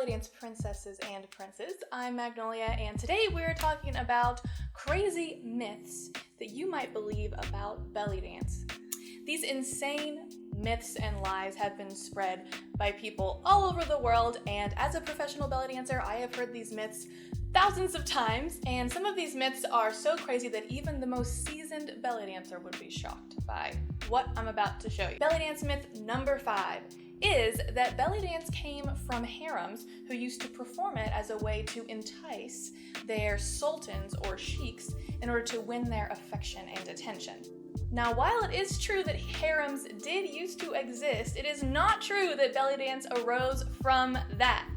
belly dance princesses and princes. I'm Magnolia, and today we're talking about crazy myths that you might believe about belly dance. These insane myths and lies have been spread by people all over the world, and as a professional belly dancer, I have heard these myths thousands of times, and some of these myths are so crazy that even the most seasoned belly dancer would be shocked by what I'm about to show you. Belly dance myth number 5 is that belly dance came from harems who used to perform it as a way to entice their sultans or sheiks in order to win their affection and attention. Now, while it is true that harems did used to exist, it is not true that belly dance arose from that.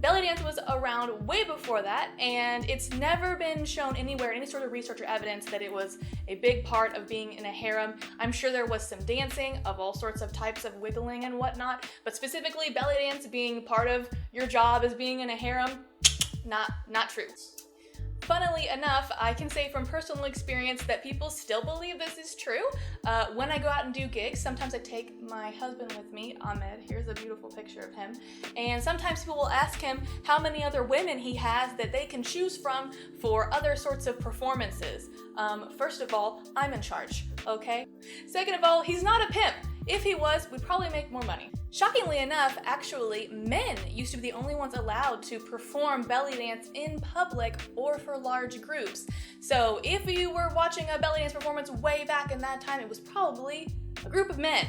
Belly dance was around way before that, and it's never been shown anywhere in any sort of research or evidence that it was a big part of being in a harem. I'm sure there was some dancing of all sorts of types of wiggling and whatnot, but specifically belly dance being part of your job as being in a harem, not true. Funnily enough, I can say from personal experience that people still believe this is true. When I go out and do gigs, sometimes I take my husband with me, Ahmed. Here's a beautiful picture of him. And sometimes people will ask him how many other women he has that they can choose from for other sorts of performances. First of all, I'm in charge, okay? Second of all, he's not a pimp. If he was, we'd probably make more money. Shockingly enough, actually, men used to be the only ones allowed to perform belly dance in public or for large groups. So if you were watching a belly dance performance way back in that time, it was probably a group of men.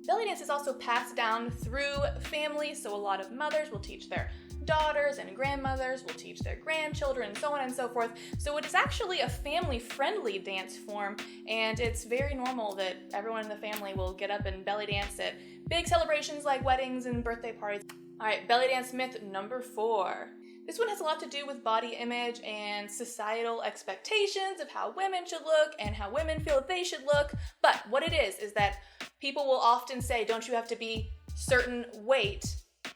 Belly dance is also passed down through families, so a lot of mothers will teach their daughters, and grandmothers will teach their grandchildren, and so on and so forth. So it is actually a family-friendly dance form, and it's very normal that everyone in the family will get up and belly dance at big celebrations like weddings and birthday parties. All right, belly dance myth number 4. This one has a lot to do with body image and societal expectations of how women should look and how women feel that they should look. But what it is that people will often say, don't you have to be certain weight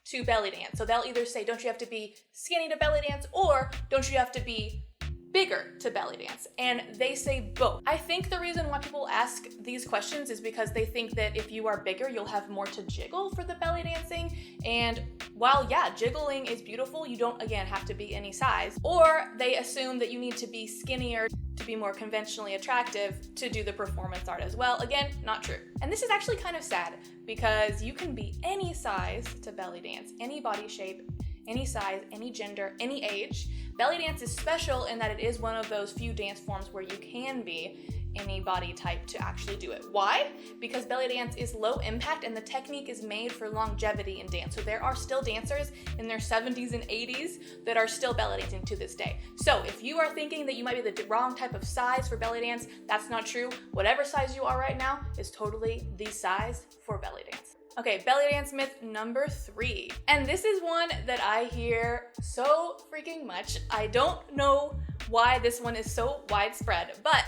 to belly dance? So they'll either say, don't you have to be skinny to belly dance, or don't you have to be bigger to belly dance? And they say both. I think the reason why people ask these questions is because they think that if you are bigger, you'll have more to jiggle for the belly dancing. And while yeah, jiggling is beautiful, you don't, again, have to be any size. Or they assume that you need to be skinnier to be more conventionally attractive to do the performance art as well. Again, not true. And this is actually kind of sad because you can be any size to belly dance, any body shape, any size, any gender, any age. Belly dance is special in that it is one of those few dance forms where you can be any body type to actually do it. Why? Because belly dance is low impact and the technique is made for longevity in dance. So there are still dancers in their 70s and 80s that are still belly dancing to this day. So if you are thinking that you might be the wrong type of size for belly dance, that's not true. Whatever size you are right now is totally the size for belly dance. Okay, belly dance myth number 3. And this is one that I hear so freaking much. I don't know why this one is so widespread, but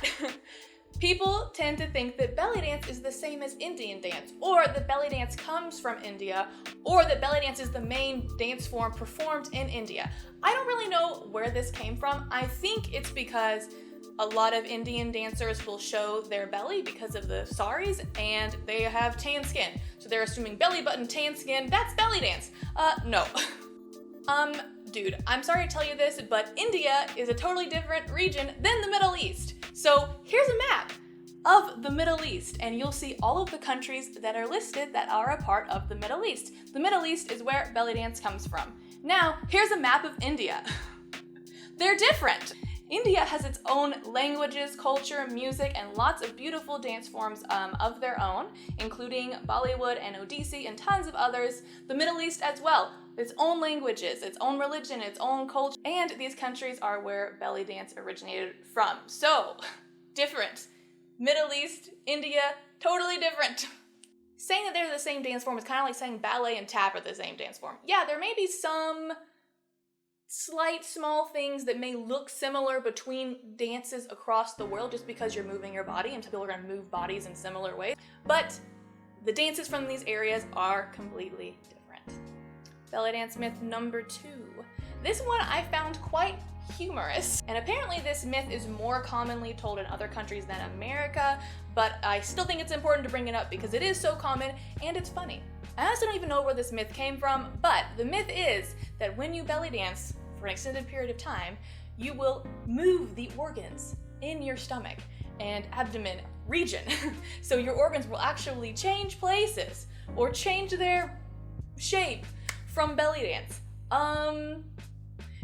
people tend to think that belly dance is the same as Indian dance, or that belly dance comes from India, or that belly dance is the main dance form performed in India. I don't really know where this came from. I think it's because a lot of Indian dancers will show their belly because of the saris, and they have tan skin. So they're assuming belly button, tan skin, that's belly dance. No. Dude, I'm sorry to tell you this, but India is a totally different region than the Middle East. So here's a map of the Middle East, and you'll see all of the countries that are listed that are a part of the Middle East. The Middle East is where belly dance comes from. Now, here's a map of India. They're different. India has its own languages, culture, music, and lots of beautiful dance forms of their own, including Bollywood and Odissi and tons of others. The Middle East as well, its own languages, its own religion, its own culture, and these countries are where belly dance originated from. So, different. Middle East, India, totally different. Saying that they're the same dance form is kind of like saying ballet and tap are the same dance form. Yeah, there may be some slight small things that may look similar between dances across the world just because you're moving your body, and some people are going to move bodies in similar ways, but the dances from these areas are completely different. Belly dance myth number 2. This one I found quite humorous, and apparently this myth is more commonly told in other countries than America, but I still think it's important to bring it up because it is so common and it's funny. I also don't even know where this myth came from, but the myth is that when you belly dance for an extended period of time, you will move the organs in your stomach and abdomen region. So your organs will actually change places or change their shape from belly dance.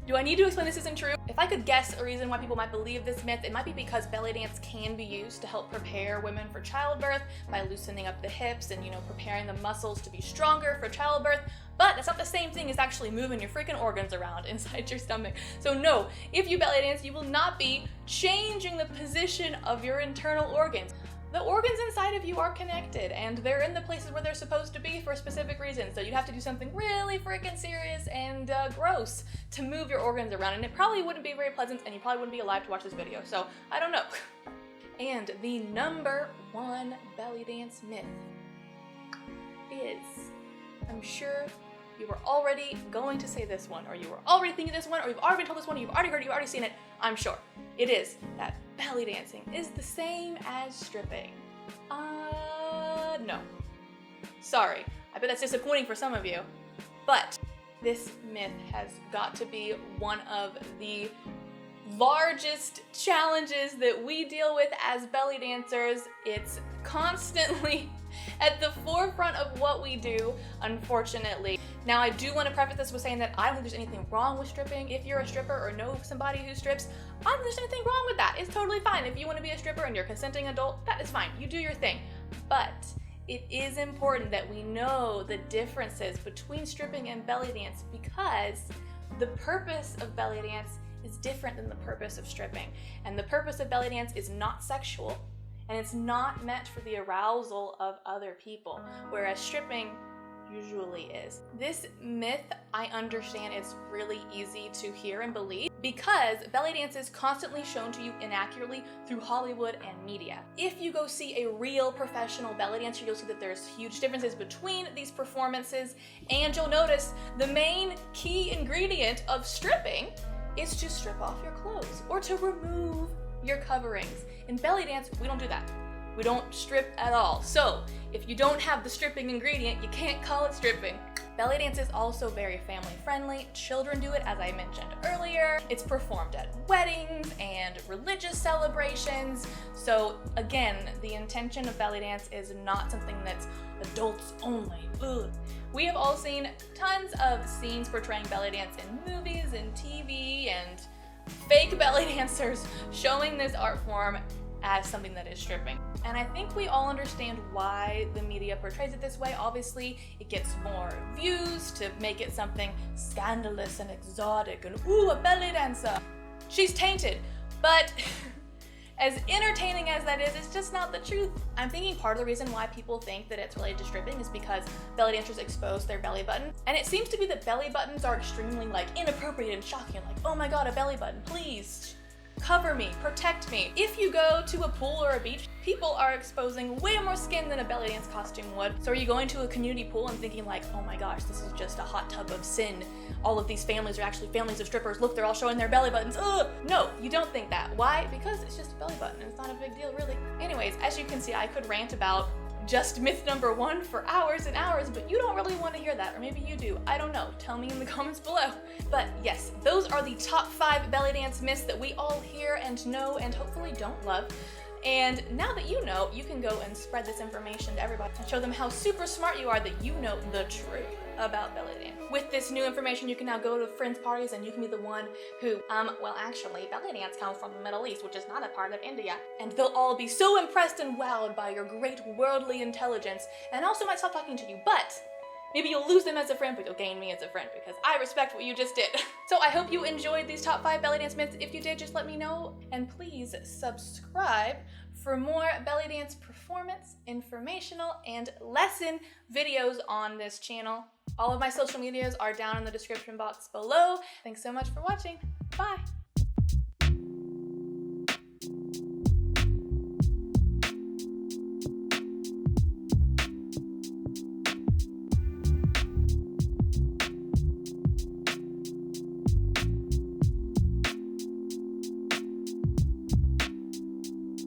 Do I need to explain this isn't true? If I could guess a reason why people might believe this myth, it might be because belly dance can be used to help prepare women for childbirth by loosening up the hips and, preparing the muscles to be stronger for childbirth. But that's not the same thing as actually moving your freaking organs around inside your stomach. So no, if you belly dance, you will not be changing the position of your internal organs. The organs inside of you are connected and they're in the places where they're supposed to be for a specific reason. So you'd have to do something really freaking serious and gross to move your organs around, and it probably wouldn't be very pleasant and you probably wouldn't be alive to watch this video. So I don't know. And the number one belly dance myth is, I'm sure you were already going to say this one, or you were already thinking this one, or you've already been told this one, you've already heard it, you've already seen it. I'm sure. It is that belly dancing is the same as stripping. No. Sorry. I bet that's disappointing for some of you. But this myth has got to be one of the largest challenges that we deal with as belly dancers. It's constantly at the forefront of what we do, unfortunately. Now, I do want to preface this with saying that I don't think there's anything wrong with stripping. If you're a stripper or know somebody who strips, I don't think there's anything wrong with that. It's totally fine. If you want to be a stripper and you're a consenting adult, that is fine. You do your thing. But it is important that we know the differences between stripping and belly dance, because the purpose of belly dance is different than the purpose of stripping. And the purpose of belly dance is not sexual, and it's not meant for the arousal of other people, whereas stripping usually is. This myth, I understand, is really easy to hear and believe because belly dance is constantly shown to you inaccurately through Hollywood and media. If you go see a real professional belly dancer, you'll see that there's huge differences between these performances, and you'll notice the main key ingredient of stripping is to strip off your clothes or to remove your coverings. In belly dance, we don't do that. We don't strip at all. So if you don't have the stripping ingredient, you can't call it stripping. Belly dance is also very family friendly. Children do it, as I mentioned earlier. It's performed at weddings and religious celebrations. So again, the intention of belly dance is not something that's adults only. Ugh. We have all seen tons of scenes portraying belly dance in movies and TV and fake belly dancers showing this art form as something that is stripping. And I think we all understand why the media portrays it this way. Obviously, it gets more views to make it something scandalous and exotic and ooh, a belly dancer. She's tainted. But as entertaining as that is, it's just not the truth. I'm thinking part of the reason why people think that it's related to stripping is because belly dancers expose their belly button. And it seems to be that belly buttons are extremely inappropriate and shocking. Like, oh my god, a belly button, please. Cover me, protect me. If you go to a pool or a beach, people are exposing way more skin than a belly dance costume would. So are you going to a community pool and thinking like, oh my gosh, this is just a hot tub of sin. All of these families are actually families of strippers. Look, they're all showing their belly buttons. Ugh! No, you don't think that. Why? Because it's just a belly button. It's not a big deal, really. Anyways, as you can see, I could rant about just myth number one for hours and hours, but you don't really want to hear that, or maybe you do. I don't know. Tell me in the comments below. But yes, those are the top 5 belly dance myths that we all hear and know and hopefully don't love. And now that you know, you can go and spread this information to everybody and show them how super smart you are that you know the truth about belly dance. With this new information, you can now go to friends' parties and you can be the one who, well actually, belly dance comes from the Middle East, which is not a part of India. And they'll all be so impressed and wowed by your great worldly intelligence and also might stop talking to you, but maybe you'll lose them as a friend, but you'll gain me as a friend because I respect what you just did. So I hope you enjoyed these top 5 belly dance myths. If you did, just let me know. And please subscribe for more belly dance performance, informational, and lesson videos on this channel. All of my social medias are down in the description box below. Thanks so much for watching. Bye.